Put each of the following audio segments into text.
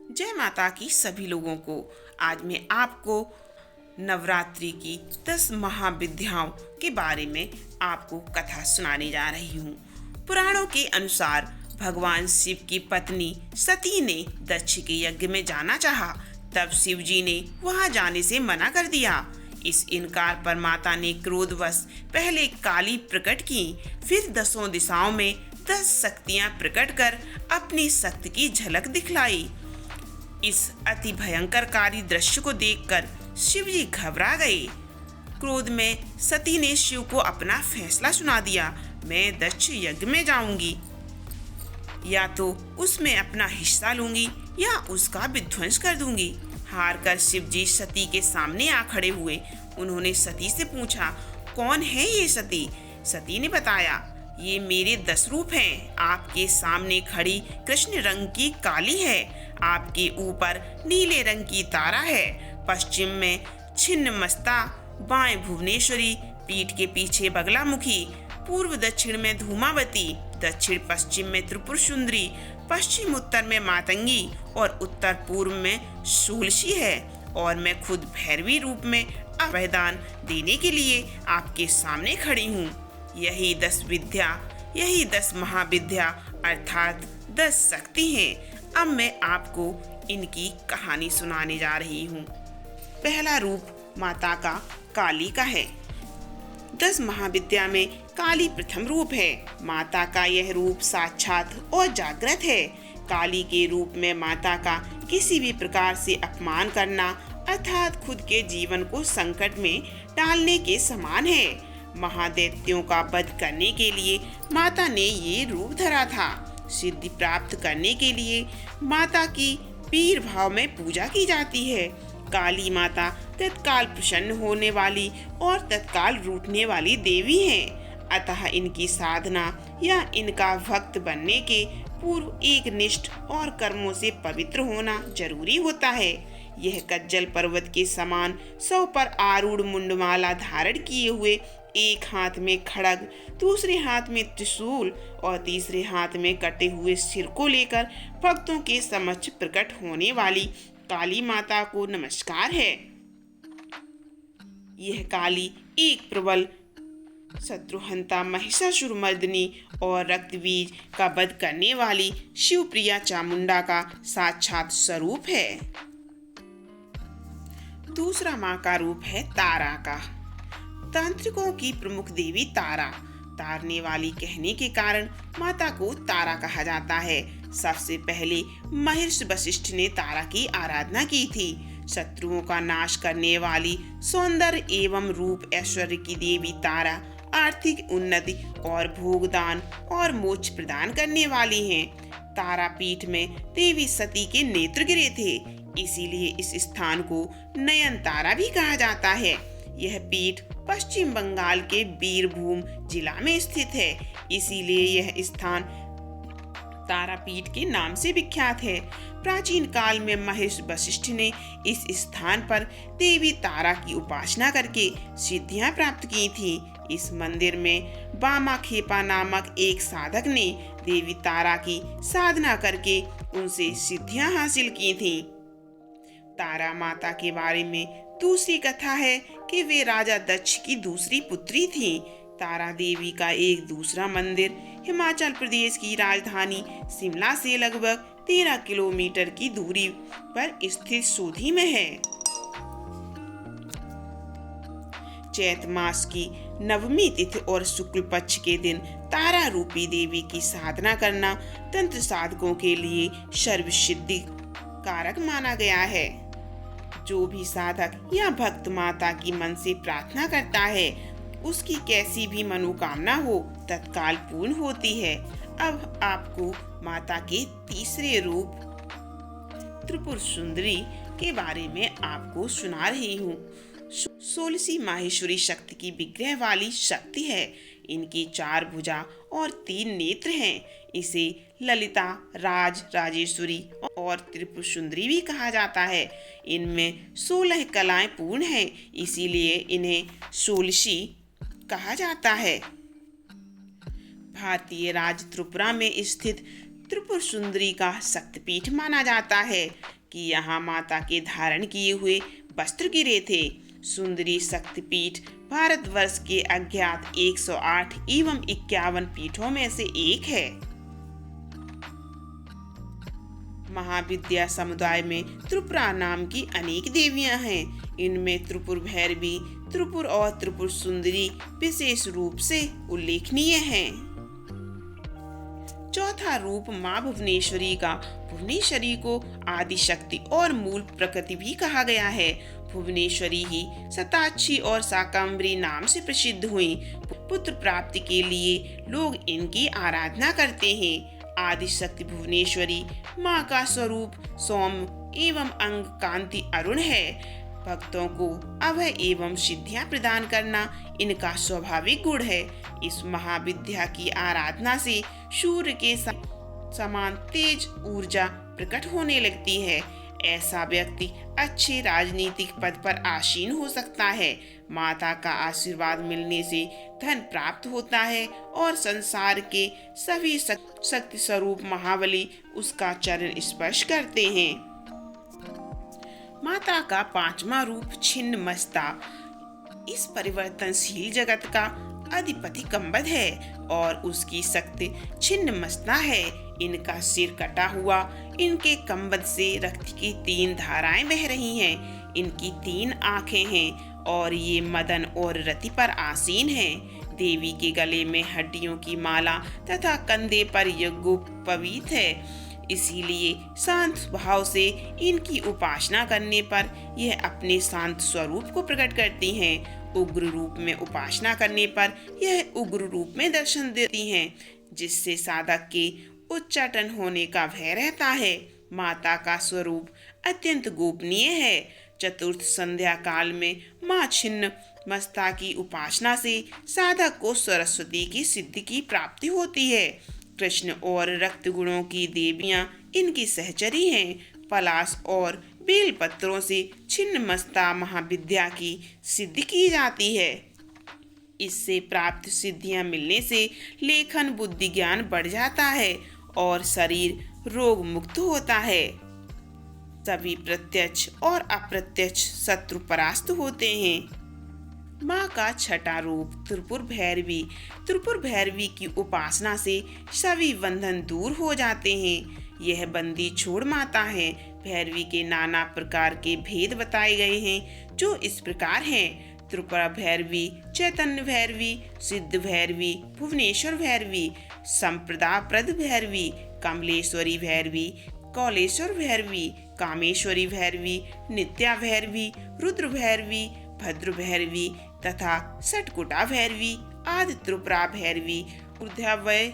जय माता की सभी लोगों को। आज मैं आपको नवरात्रि की 10 महाविद्याओं के बारे में आपको कथा सुनाने जा रही हूँ। पुराणों के अनुसार भगवान शिव की पत्नी सती ने दक्ष के यज्ञ में जाना चाहा, तब शिव जी ने वहां जाने से मना कर दिया। इस इनकार पर माता ने क्रोधवश पहले काली प्रकट की, फिर 10 दिशाओं में 10 शक्तियां प्रकट कर अपनी शक्ति की झलक दिखलाई। इस अति भयंकरकारी दृश्य को देखकर शिव जी घबरा गए। क्रोध में सती ने शिव को अपना फैसला सुना दिया, मैं दक्ष यज्ञ में जाऊंगी, या तो उसमें अपना हिस्सा लूंगी या उसका विध्वंस कर दूंगी। हार कर शिव जी सती के सामने आ खड़े हुए। उन्होंने सती से पूछा, कौन है ये सती? सती ने बताया, ये मेरे 10 रूप हैं। आपके सामने खड़ी कृष्ण रंग की काली है, आपके ऊपर नीले रंग की तारा है, पश्चिम में छिन्नमस्ता, बाएं भुवनेश्वरी, पीठ के पीछे बगलामुखी, पूर्व दक्षिण में धूमावती, दक्षिण पश्चिम में त्रिपुर सुंदरी, पश्चिम उत्तर में मातंगी और उत्तर पूर्व में शूलसी है। और मैं खुद भैरवी रूप में वरदान देने के लिए आपके सामने खड़ी हूँ। यही 10 महाविद्या अर्थात 10 शक्ति हैं। अब मैं आपको इनकी कहानी सुनाने जा रही हूँ। पहला रूप माता का काली का है। 10 महाविद्या में काली प्रथम रूप है। माता का यह रूप साक्षात और जागृत है। काली के रूप में माता का किसी भी प्रकार से अपमान करना अर्थात खुद के जीवन को संकट में डालने के समान है। महादैत्यों का वध करने के लिए माता ने ये रूप धरा था। सिद्धि प्राप्त करने के लिए माता की पीर भाव में पूजा की जाती है। काली माता तत्काल प्रसन्न होने वाली और तत्काल रूठने वाली देवी हैं। अतः इनकी साधना या इनका भक्त बनने के पूर्व एक निष्ठ और कर्मों से पवित्र होना जरूरी होता है। यह कज्जल पर्वत के समान 100 पर आरूढ़ मुंडमाला धारण किए हुए, एक हाथ में खड़ग, दूसरे हाथ में त्रिशूल और तीसरे हाथ में कटे हुए सिर को लेकर भक्तों के समक्ष प्रकट होने वाली काली माता को नमस्कार है। यह काली एक प्रबल शत्रुहंता, महिषासुरमर्दिनी और रक्तबीज का वध करने वाली शिवप्रिया चामुंडा का साक्षात स्वरूप है। दूसरा माँ का रूप है तारा का। तांत्रिकों की प्रमुख देवी तारा, तारने वाली कहने के कारण माता को तारा कहा जाता है। सबसे पहले महर्षि वशिष्ठ ने तारा की आराधना की थी। शत्रुओं का नाश करने वाली, सौंदर्य एवं रूप ऐश्वर्य की देवी तारा आर्थिक उन्नति और भोगदान और मोक्ष प्रदान करने वाली हैं। तारापीठ में देवी सती के नेत्र गिरे थे, इसीलिए इस स्थान को नयन तारा भी कहा जाता है। यह पीठ पश्चिम बंगाल के बीरभूम जिला में स्थित है, इसीलिए यह स्थान तारापीठ के नाम से विख्यात है। प्राचीन काल में महर्षि वशिष्ठ ने इस स्थान पर देवी तारा की उपासना करके सिद्धियां प्राप्त की थी। इस मंदिर में बामा खेपा नामक एक साधक ने देवी तारा की साधना करके उनसे सिद्धियां हासिल की थीं। तारा माता के बारे में दूसरी कथा है कि वे राजा दक्ष की दूसरी पुत्री थी। तारा देवी का एक दूसरा मंदिर हिमाचल प्रदेश की राजधानी शिमला से लगभग 13 किलोमीटर की दूरी पर स्थित सोधी में है। चैत मास की नवमी तिथि और शुक्ल पक्ष के दिन तारा रूपी देवी की साधना करना तंत्र साधकों के लिए सर्वसिद्धि कारक माना गया है। जो भी साधक या भक्त माता की मन से प्रार्थना करता है, उसकी कैसी भी मनोकामना हो तत्काल पूर्ण होती है। अब आपको माता के तीसरे रूप त्रिपुर सुंदरी के बारे में आपको सुना रही हूँ। सोलसी माहेश्वरी शक्ति की विग्रह वाली शक्ति है। इनकी 4 भुजा और 3 नेत्र हैं। इसे ललिता, राज, राजेश्वरी और त्रिपुर सुंदरी भी कहा जाता है। इनमें 16 कलाएं पूर्ण हैं, इसीलिए इन्हें सोलसी कहा जाता है। भारतीय राज्य त्रिपुरा में स्थित त्रिपुर सुंदरी का शक्तिपीठ माना जाता है। कि यहाँ माता के धारण किए हुए वस्त्र गिरे थे। सुंदरी शक्तिपीठ भारतवर्ष के अज्ञात 108 एवं 51 पीठों में से एक है। महाविद्या समुदाय में त्रिपुरा नाम की अनेक देवियां हैं। इनमें त्रिपुर भैरवी, त्रिपुर और त्रिपुर सुंदरी विशेष रूप से उल्लेखनीय हैं। चौथा रूप माँ भुवनेश्वरी का। भुवनेश्वरी को आदि शक्ति और मूल प्रकृति भी कहा गया है। भुवनेश्वरी ही शताक्षी और शाकंभरी नाम से प्रसिद्ध हुई। पुत्र प्राप्ति के लिए लोग इनकी आराधना करते हैं। आदि शक्ति भुवनेश्वरी माँ का स्वरूप सौम्य एवं अंग कांति अरुण है। भक्तों को अभय एवं सिद्धियां प्रदान करना इनका स्वाभाविक गुण है। इस महाविद्या की आराधना से सूर्य के समान तेज ऊर्जा प्रकट होने लगती है। ऐसा व्यक्ति अच्छे राजनीतिक पद पर आसीन हो सकता है। माता का आशीर्वाद मिलने से धन प्राप्त होता है और संसार के सभी शक्ति स्वरूप महाबली उसका चरण स्पर्श करते हैं। माता का पांचवा रूप छिन्नमस्ता इस परिवर्तनशील जगत का अधिपति कंबद है और उसकी शक्ति छिन्नमस्ता है। इनका सिर कटा हुआ, इनके कंबद से रक्त की 3 धाराएं बह रही हैं। इनकी 3 आंखें हैं और ये मदन और रति पर आसीन हैं। देवी के गले में हड्डियों की माला तथा कंधे पर यज्ञोपवीत है। इसीलिए शांत भाव से इनकी उपासना करने पर यह अपने शांत स्वरूप को प्रकट करती हैं। उग्र रूप में उपासना करने पर यह उग्र रूप में दर्शन देती हैं, जिससे साधक के उच्चाटन होने का भय रहता है। माता का स्वरूप अत्यंत गोपनीय है। चतुर्थ संध्या काल में माँ छिन्न मस्ता की उपासना से साधक को सरस्वती की सिद्धि की प्राप्ति होती है। कृष्ण और रक्त गुणों की देवियां इनकी सहचरी हैं। पलाश और बेल पत्रों से छिन्नमस्ता महाविद्या की सिद्धि की जाती है। इससे प्राप्त सिद्धियां मिलने से लेखन बुद्धि ज्ञान बढ़ जाता है और शरीर रोग मुक्त होता है। सभी प्रत्यक्ष और अप्रत्यक्ष शत्रु परास्त होते हैं। माँ का छठा रूप त्रिपुर भैरवी। त्रिपुर भैरवी की उपासना से सभी बंधन दूर हो जाते हैं। यह बंदी छोड़ माता है। भैरवी के नाना प्रकार के भेद बताए गए हैं, जो इस प्रकार हैं: त्रिपुरा भैरवी, चैतन्य भैरवी, सिद्ध भैरवी, भुवनेश्वर भैरवी, संप्रदा प्रद भैरवी, कमलेश्वरी भैरवी, कौलेश्वर भैरवी, कामेश्वरी भैरवी, नित्या भैरवी, रुद्र भैरवी, भद्र भैरवी तथा सटकुटा भैरवी आदि त्रिपुरा भैरवी ऊर्ध्वय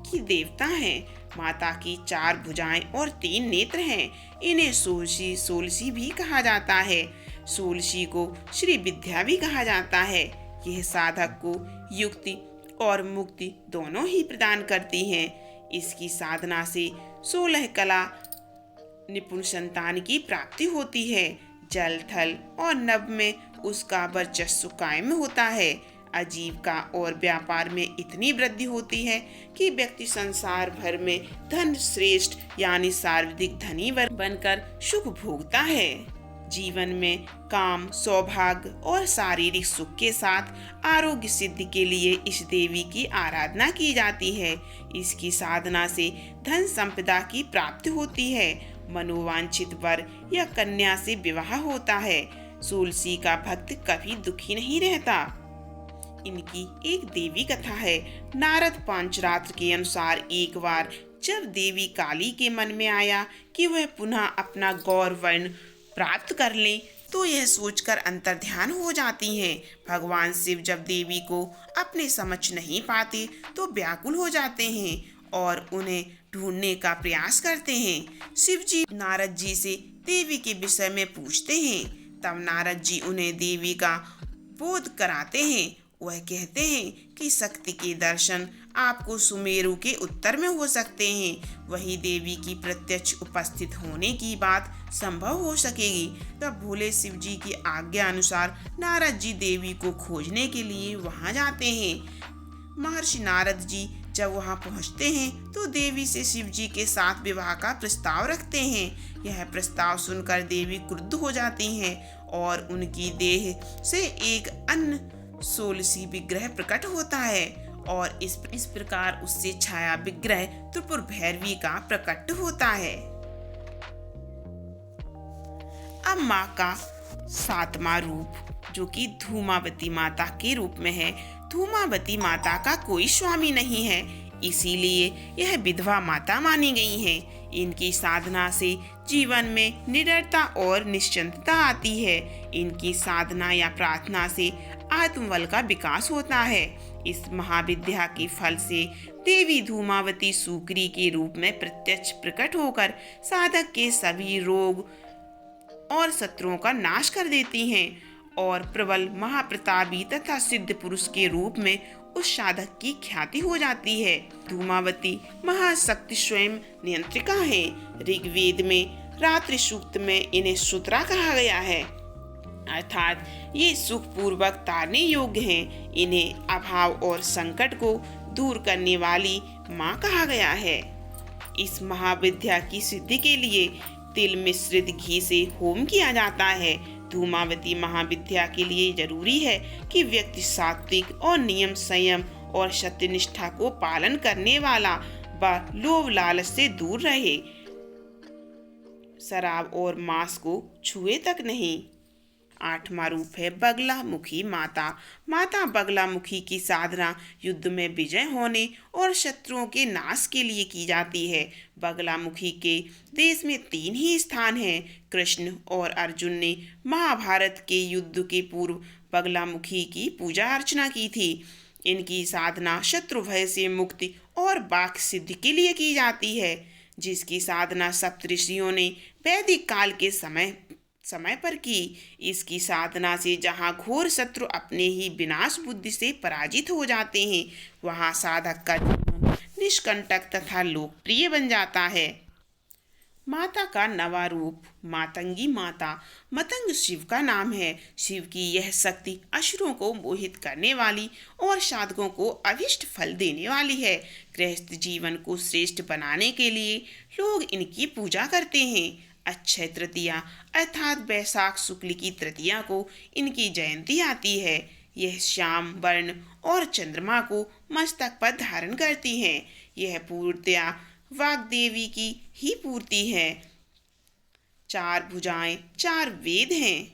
की देवता हैं। माता की 4 भुजाएं और 3 नेत्र हैं। इन्हें सोलसी भी कहा जाता है। सोलसी को श्री विद्या भी कहा जाता है। यह साधक को युक्ति और मुक्ति दोनों ही प्रदान करती हैं। इसकी साधना से 16 कला निपुण संतान की प्राप्ति होती है। जल, थल और नभ में उसका वर्चस्व कायम होता है। आजीविका और व्यापार में इतनी वृद्धि होती है कि व्यक्ति संसार भर में धन श्रेष्ठ यानी सर्वाधिक धनी बनकर सुख भोगता है। जीवन में काम, सौभाग्य और शारीरिक सुख के साथ आरोग्य सिद्धि के लिए इस देवी की आराधना की जाती है। इसकी साधना से धन संपदा की प्राप्ति होती है। मनोवांछित वर या कन्या से विवाह होता है। तुलसी का भक्त कभी दुखी नहीं रहता। इनकी एक देवी कथा है। नारद पांचरात्र के अनुसार एक बार जब देवी काली के मन में आया कि वह पुनः अपना गौर वर्ण प्राप्त कर ले, तो यह सोचकर अंतर्ध्यान हो जाती हैं। भगवान शिव जब देवी को अपने समक्ष नहीं पाते तो व्याकुल हो जाते हैं और उन्हें ढूंढने का प्रयास करते हैं। शिव जी नारद जी से देवी के विषय में पूछते हैं। तब नारद जी उन्हें देवी का बोध कराते हैं। वह कहते हैं कि शक्ति के दर्शन आपको सुमेरु के उत्तर में हो सकते हैं। वही देवी की प्रत्यक्ष उपस्थित होने की बात संभव हो सकेगी। तब भोले शिव जी की आज्ञा अनुसार नारद जी देवी को खोजने के लिए वहां जाते हैं। महर्षि नारद जी जब वहां पहुंचते हैं तो देवी से शिव जी के साथ विवाह का प्रस्ताव रखते हैं। यह प्रस्ताव सुनकर देवी क्रुद्ध हो जाती हैं और उनकी देह से एक अन्य सोलसी विग्रह प्रकट होता है और इस प्रकार उससे छाया विग्रह त्रिपुर भैरवी का प्रकट होता है। अब माँ का सातवां रूप जो कि धूमावती माता के रूप में है। धूमावती माता का कोई स्वामी नहीं है, इसीलिए यह विधवा माता मानी गई हैं। इनकी साधना से जीवन में निडरता और निश्चिंतता आती है। इनकी साधना या प्रार्थना से आत्मबल का विकास होता है। इस महाविद्या के फल से देवी धूमावती सूकरी के रूप में प्रत्यक्ष प्रकट होकर साधक के सभी रोग और शत्रुओं का नाश कर देती हैं और प्रबल महाप्रतापी तथा सिद्ध पुरुष के रूप में उस साधक की ख्याति हो जाती है। धूमावती महाशक्ति स्वयं नियंत्रिका है। ऋग्वेद में रात्रि सूक्त में इन्हें सूत्रा कहा गया है, अर्थात ये सुख पूर्वक तारने योग्य हैं। इन्हें अभाव और संकट को दूर करने वाली माँ कहा गया है। इस महाविद्या की सिद्धि के लिए तिल मिश्रित घी से होम किया जाता है। धूमावती महाविद्या के लिए जरूरी है कि व्यक्ति सात्विक और नियम संयम और सत्यनिष्ठा को पालन करने वाला व लोभ लालच से दूर रहे। शराब और मांस को छुए तक नहीं। आठवां रूप है बगलामुखी माता। माता बगलामुखी की साधना युद्ध में विजय होने और शत्रुओं के नाश के लिए की जाती है। बगलामुखी के देश में 3 ही स्थान हैं। कृष्ण और अर्जुन ने महाभारत के युद्ध के पूर्व बगलामुखी की पूजा अर्चना की थी। इनकी साधना शत्रु भय से मुक्ति और वाक् सिद्धि के लिए की जाती है, जिसकी साधना सप्तऋषियों ने वैदिक काल के समय पर की। इसकी साधना से जहाँ घोर शत्रु अपने ही विनाश बुद्धि से पराजित हो जाते हैं, वहाँ साधक का जीवन निष्कंटक तथा लोकप्रिय बन जाता है। माता का नवा रूप मातंगी माता। मतंग शिव का नाम है। शिव की यह शक्ति असुरों को मोहित करने वाली और साधकों को अभिष्ट फल देने वाली है। गृहस्थ जीवन को श्रेष्ठ बनाने के लिए लोग इनकी पूजा करते हैं। अक्षय तृतीया अर्थात वैशाख शुक्ल की तृतीया को इनकी जयंती आती है। यह श्याम वर्ण और चंद्रमा को मस्तक पर धारण करती हैं। यह पूर्णतया वाग्देवी की ही पूर्ति है। 4 भुजाएं 4 वेद हैं।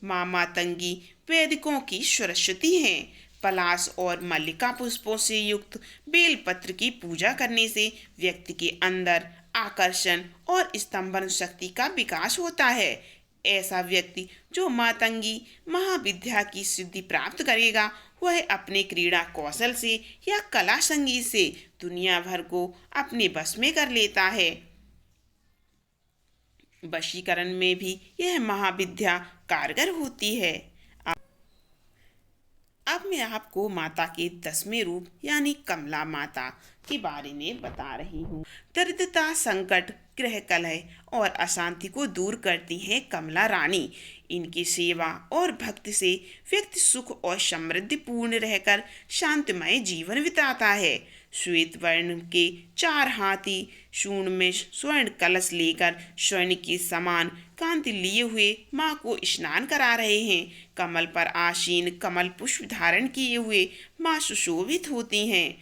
माँ मातंगी वैदिकों की सरस्वती हैं। पलाश और मल्लिका पुष्पों से युक्त बेलपत्र की पूजा करने से व्यक्ति के अंदर आकर्षण और स्तंभन शक्ति का विकास होता है। ऐसा व्यक्ति जो मातंगी महाविद्या की सिद्धि प्राप्त करेगा, वह अपने क्रीड़ा कौशल से या कला संगीत से दुनिया भर को अपने बस में कर लेता है। वशीकरण में भी यह महाविद्या कारगर होती है। अब मैं आपको माता के 10वें रूप यानी कमला माता के बारे में बता रही हूँ। दरिद्रता, संकट, गृह कलह और अशांति को दूर करती हैं कमला रानी। इनकी सेवा और भक्ति से व्यक्ति सुख और समृद्धि पूर्ण रहकर शांतिमय जीवन बिताता है। श्वेत वर्ण के 4 हाथी शूर्ण में स्वर्ण कलश लेकर स्वर्ण के समान कांति लिए हुए माँ को स्नान करा रहे हैं। कमल पर आसीन कमल पुष्प धारण किए हुए माँ सुशोभित होती हैं।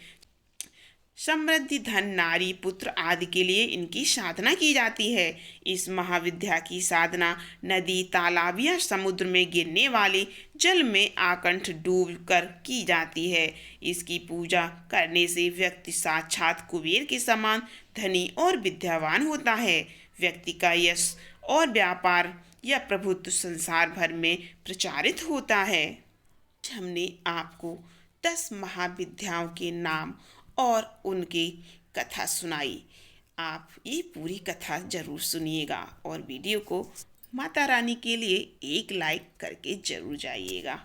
समृद्धि, धन, नारी, पुत्र आदि के लिए इनकी साधना की जाती है। इस महाविद्या की साधना नदी, तालाब या समुद्र में गिरने वाले जल में आकंठ डूब कर की जाती है। इसकी पूजा करने से व्यक्ति साक्षात कुबेर के समान धनी और विद्यावान होता है। व्यक्ति का यश और व्यापार या प्रभुत्व संसार भर में प्रचारित होता है। हमने आपको 10 महाविद्याओं के नाम और उनकी कथा सुनाई। आप ये पूरी कथा जरूर सुनिएगा और वीडियो को माता रानी के लिए एक लाइक करके जरूर जाइएगा।